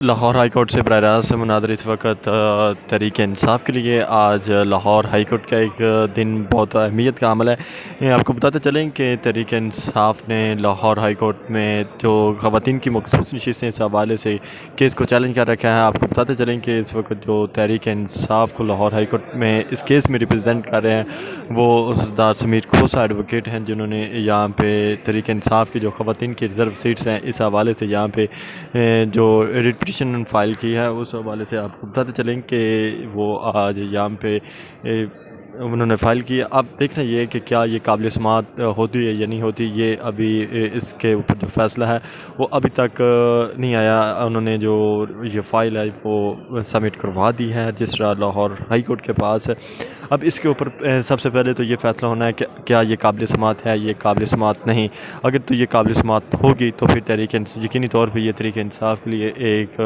Lahore high court से बराह रास्त मुनादर इस वक्त तहरीक इंसाफ के लिए आज लाहौर हाई कोर्ट का एक दिन बहुत अहमियत का अमल है। आपको बताते चलें कि तहरीक इंसाफ ने लाहौर हाई कोर्ट में जो ख़वातीन की मखसूस नशिस्तें इस हवाले से केस को चैलेंज कर रखा है। आपको बताते चलें कि इस वक्त जो तहरीक इंसाफ को लाहौर हाई कोर्ट में इस केस में रिप्रजेंट कर रहे हैं वो सरदार समीर खोसा एडवोकेट हैं, जिन्होंने यहाँ पे तहरीक इंसाफ की जो ख़वातीन की रिज़र्व सीट्स हैं इस हवाले से यहाँ पे जो रिट पिटीशन फाइल की है उस हवाले से आपको बताते चलें कि वो आज यहाँ पे उन्होंने फ़ाइल की। अब देखना ये है कि क्या ये काबिल समात होती है या नहीं होती, ये अभी इसके ऊपर जो फ़ैसला है वो अभी तक नहीं आया। उन्होंने जो ये फ़ाइल है वो सबमिट करवा दी है रजिस्ट्रार लाहौर हाई कोर्ट के पास। अब इसके ऊपर सबसे पहले तो ये फ़ैसला होना है कि क्या ये काबिल समात है, ये काबिल समात नहीं। अगर तो ये काबिल समात होगी तो फिर तहरीक यकीनी तौर पर यह तहरीक इंसाफ के लिए एक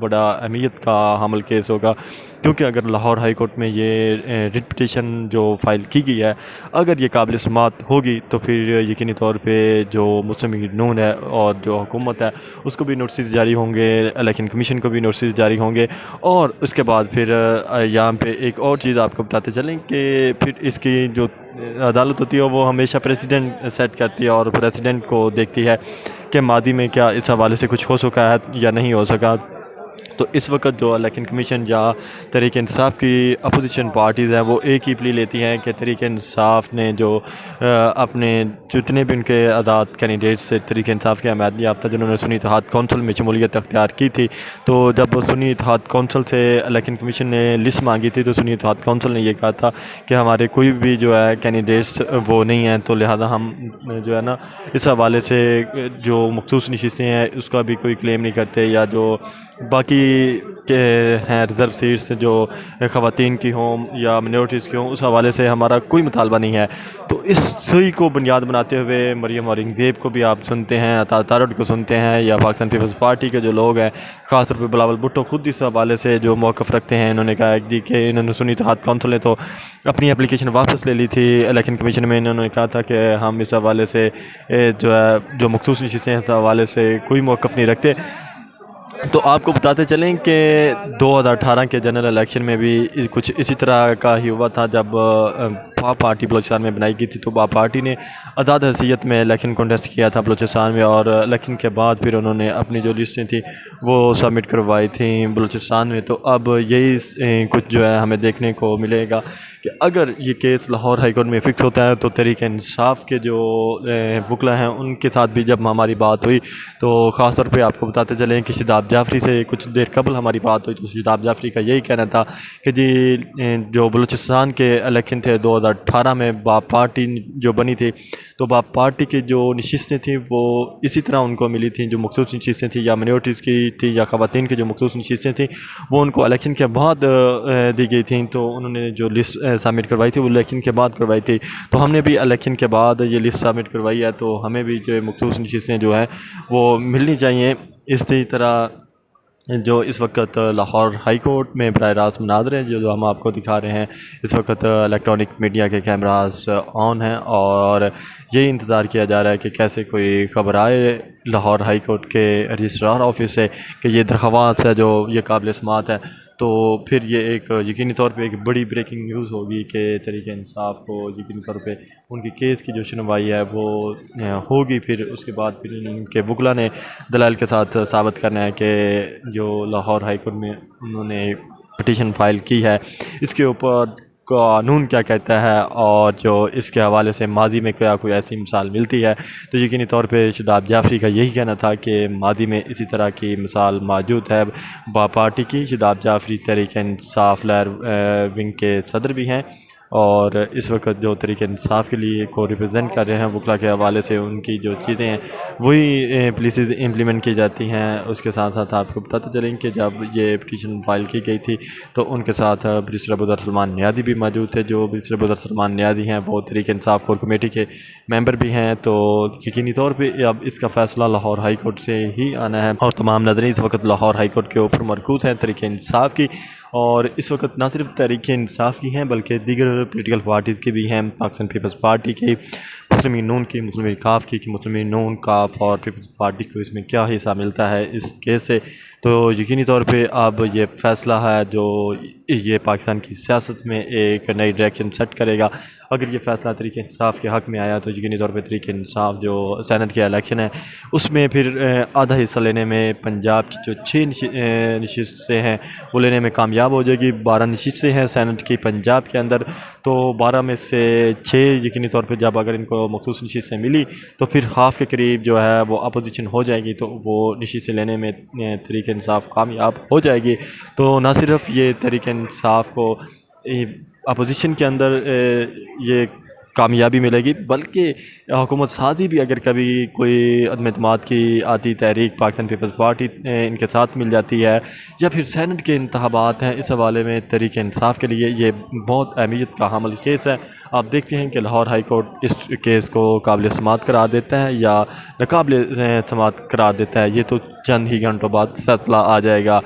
बड़ा अहमियत का हामिल केस होगा, क्योंकि अगर लाहौर हाई कोर्ट में ये रिट पिटीशन जो फ़ाइल की गई है अगर ये काबिल समात होगी तो फिर यकीनी तौर पे जो मुस्लिम लीग नून है और जो हुकूमत है उसको भी नोटिस जारी होंगे, इलेक्शन कमीशन को भी नोटिस जारी होंगे। और उसके बाद फिर यहाँ पे एक और चीज़ आपको बताते चलें कि फिर इसकी जो अदालत होती है वो हमेशा प्रेसिडेंट सेट करती है और प्रेसिडेंट को देखती है कि मादी में क्या इस हवाले से कुछ हो सका है या नहीं हो सका। तो इस वक्त जो इलेक्शन कमीशन या तहरीक इंसाफ की अपोजिशन पार्टीज़ हैं वो एक ही प्ली लेती हैं कि तहरीक इंसाफ ने जो अपने जितने भी उनके आज़ाद कैंडिडेट्स से तहरीक इंसाफ के हमायत याफ्ता जिन्होंने सुन्नी इत्तेहाद कौंसिल में शमूलियत अख्तियार की थी, तो जब सुन्नी इत्तेहाद कौंसिल से इलेक्शन कमीशन ने लिस्ट मांगी थी तो सुन्नी इत्तेहाद कौंसिल ने यह कहा था कि हमारे कोई भी जो है कैंडिडेट्स वो नहीं हैं, तो लिहाजा हम जो है ना इस हवाले से जो मखसूस नशिस्तें हैं उसका भी कोई क्लेम नहीं करते, या जो बाकी के हैं रिज़र्व सीट्स जो ख़वातीन की हों या मिनोरिटीज़ की हों उस हवाले से हमारा कोई मुतालबा नहीं है। तो इस सुई को बुनियाद बनाते हुए मरियम औरंगज़ेब को भी आप सुनते हैं, अता तारड़ को सुनते हैं, या पाकिस्तान पीपल्स पार्टी के जो लोग हैं ख़ास तौर पर बिलावल भुट्टो खुद इस हवाले से जो मौक़िफ़ रखते हैं। इन्होंने कहा जी कि इन्होंने सुन्नी इत्तेहाद कौंसिल ने तो अपनी एप्लीकेशन वापस ले ली थी इलेक्शन कमीशन में। इन्होंने कहा था कि हम इस हवाले से जो है जो मखसूस नशिस्तें इस हवाले से कोई मौक़िफ़ नहीं रखते। तो आपको बताते चलें कि 2018 के जनरल इलेक्शन में भी कुछ इसी तरह का ही हुआ था जब बाप पार्टी बलूचिस्तान में बनाई गई थी। तो बाप पार्टी ने आज़ाद हैसियत में इलेक्शन कॉन्टेस्ट किया था बलूचिस्तान में, और इलेक्शन के बाद फिर उन्होंने अपनी जो लिस्टें थी वो सबमिट करवाई थी बलूचिस्तान में। तो अब यही कुछ जो है हमें देखने को मिलेगा कि अगर ये केस लाहौर हाई कोर्ट में फ़िक्स होता है तो तहरीक इंसाफ के जो वकला हैं उनके साथ भी जब हमारी बात हुई तो ख़ास तौर पे आपको बताते चलें कि शादाब जाफ़री से कुछ देर कबल हमारी बात हुई तो शादाब जाफ़री का यही कहना था कि जी जो बलूचिस्तान के इलेक्शन थे 2018 में बाप पार्टी जो बनी थी, तो बाप पार्टी की जो नशिस्तें थी वो इसी तरह उनको मिली थी, जो मखसूस नशिस्तें थी या मिनोरिटीज़ की थी या ख़वातीन की जो मखसूस नशिस्तें थी वो उनको इलेक्शन के बाद दी गई थी। तो उन्होंने जो लिस्ट सबमिट करवाई थी वो इलेक्शन के बाद करवाई थी, तो हमने भी इलेक्शन के बाद ये लिस्ट सबमिट करवाई है, तो हमें भी जो मखसूस नशिस्तें जो हैं वो मिलनी चाहिए। इसी तरह जो इस वक्त लाहौर हाई कोर्ट में बराह रास्त मुनाज़रे हैं जो हम आपको दिखा रहे हैं, इस वक्त इलेक्ट्रॉनिक मीडिया के कैमरास ऑन हैं और यही इंतज़ार किया जा रहा है कि कैसे कोई ख़बर आए लाहौर हाई कोर्ट के रजिस्ट्रार ऑफिस से कि ये दरख्वास्त है जो ये काबिल समात है। तो फिर ये एक यकीनी तौर पे एक बड़ी ब्रेकिंग न्यूज़ होगी कि तहरीक इंसाफ को यकीनी तौर पे उनकी केस की जो सुनवाई है वो होगी। फिर उसके बाद फिर उनके वकला ने दलाल के साथ साबित करना है कि जो लाहौर हाई कोर्ट में उन्होंने पिटीशन फ़ाइल की है इसके ऊपर कानून क्या कहता है, और जो इसके हवाले से माजी में क्या कोई ऐसी मिसाल मिलती है। तो यकीनी तौर पे शादाब जाफ़री का यही कहना था कि माजी में इसी तरह की मिसाल मौजूद है। बाप पार्टी की शादाब जाफ़री तहरीक इंसाफ लहर विंग के सदर भी हैं और इस वक्त जो तहरीक इंसाफ के लिए को रिप्रेजेंट कर रहे हैं वकला के हवाले से उनकी जो चीज़ें हैं वही पुलिसेस इम्प्लीमेंट की जाती हैं। उसके साथ साथ आपको बताते चलें कि जब ये पिटीशन फाइल की गई थी तो उनके साथ बैरिस्टर अबू ज़र सलमान नियाज़ी भी मौजूद थे। जो बैरिस्टर अबू ज़र सलमान नियाज़ी हैं वो तहरीक इंसाफ कोर कमेटी के मेंबर भी हैं। तो यकीनी तौर पर अब इसका फ़ैसला लाहौर हाई कोर्ट से ही आना है और तमाम नज़रें इस वक्त लाहौर हाई कोर्ट के ऊपर मरकूज़ हैं तहरीक इंसाफ की। और इस वक्त ना सिर्फ तहरीक इंसाफ की हैं बल्कि दीगर पोलिटिकल पार्टीज़ की भी हैं, पाकिस्तान पीपल्स पार्टी की, मुस्लिम लीग नून की, मुस्लिम लीग काफ की, मुस्लिम लीग नून काफ और पीपल्स पार्टी को इसमें क्या हिस्सा मिलता है इस केस से। तो यकीनी तौर पे अब ये फ़ैसला है जो ये पाकिस्तान की सियासत में एक नई डायरेक्शन सेट करेगा। अगर ये फ़ैसला तहरीक इंसाफ के हक़ में आया तो यकीनी तौर पे तहरीक इंसाफ जो सेनेट के इलेक्शन है उसमें फिर आधा हिस्सा लेने में पंजाब की जो 6 नशिस्तें हैं वो लेने में कामयाब हो जाएगी। 12 नशिस्तें हैं सेनेट की पंजाब के अंदर, तो 12 में से 6 यकीनी तौर पे जब अगर इनको मखसूस नशिस्तें मिली तो फिर हाफ़ के करीब जो है वो अपोजिशन हो जाएगी, तो वो नशिस्तें लेने में तहरीक इंसाफ कामयाब हो जाएगी। तो ना सिर्फ ये तहरीक इंसाफ को अपोजिशन के अंदर ये कामयाबी मिलेगी, बल्कि हुकूमत साजी भी अगर कभी कोई अदम एतमाद की आती तहरीक पाकिस्तान पीपल्स पार्टी इनके साथ मिल जाती है या फिर सेनेट के इंतखाबात हैं, इस हवाले में तहरीक इंसाफ के लिए ये बहुत अहमियत का हामिल केस है। आप देखते हैं कि लाहौर हाई कोर्ट इस केस को काबिल समाअत करार देता है या नाकाबिल समाअत करार देता है, ये तो चंद ही घंटों बाद फैसला आ जाएगा।